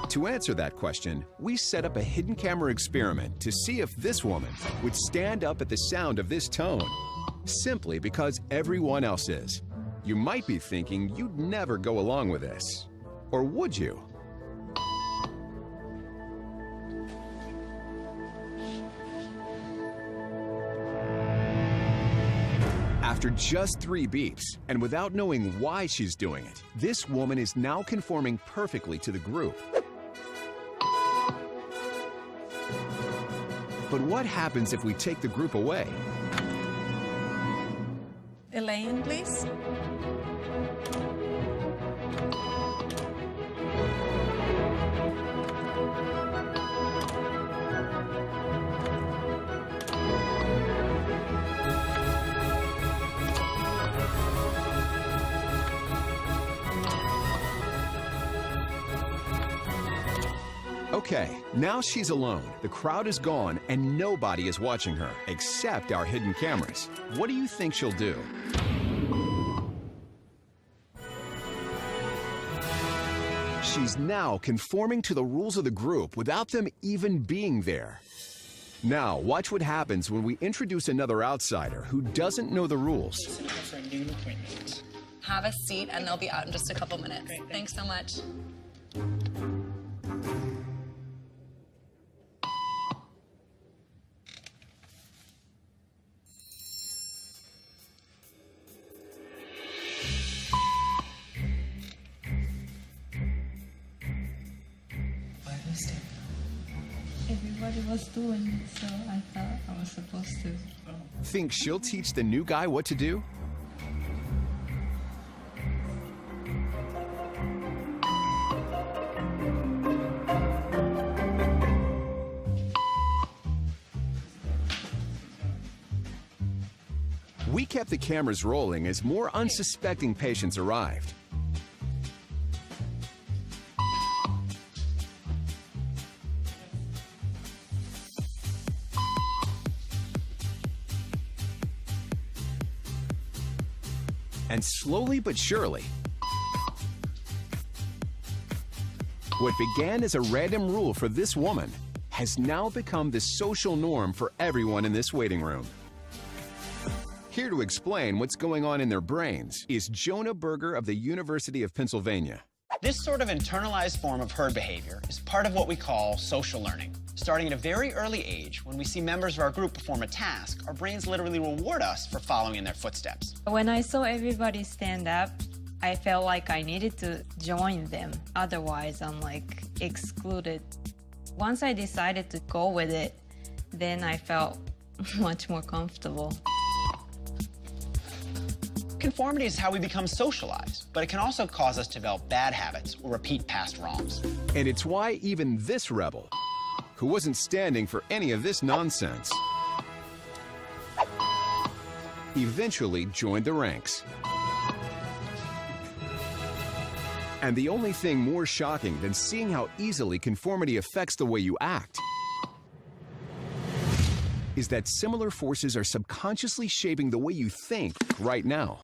To answer that question, we set up a hidden camera experiment to see if this woman would stand up at the sound of this tone, simply because everyone else is. You might be thinking you'd never go along with this. Or would you? After just 3 beeps, and without knowing why she's doing it, this woman is now conforming perfectly to the group. But what happens if we take the group away? Elaine, please. Okay, now she's alone. The crowd is gone and nobody is watching her, except our hidden cameras. What do you think she'll do? She's now conforming to the rules of the group without them even being there. Now, watch what happens when we introduce another outsider who doesn't know the rules. Listen up for a noon appointment. Have a seat, and they'll be out in just a couple minutes. Great, thanks so much. Everybody was doing it, so I thought I was supposed to. Think she'll teach the new guy what to do? We kept the cameras rolling as more unsuspecting patients arrived. And slowly but surely, what began as a random rule for this woman has now become the social norm for everyone in this waiting room. Here to explain what's going on in their brains is Jonah Berger of the University of Pennsylvania. This sort of internalized form of herd behavior is part of what we call social learning. Starting at a very early age, when we see members of our group perform a task, our brains literally reward us for following in their footsteps. When I saw everybody stand up, I felt like I needed to join them. Otherwise, I'm like excluded. Once I decided to go with it, then I felt much more comfortable. Conformity is how we become socialized, but it can also cause us to develop bad habits or repeat past wrongs. And it's why even this rebel, who wasn't standing for any of this nonsense, eventually joined the ranks. And the only thing more shocking than seeing how easily conformity affects the way you act is that similar forces are subconsciously shaping the way you think right now.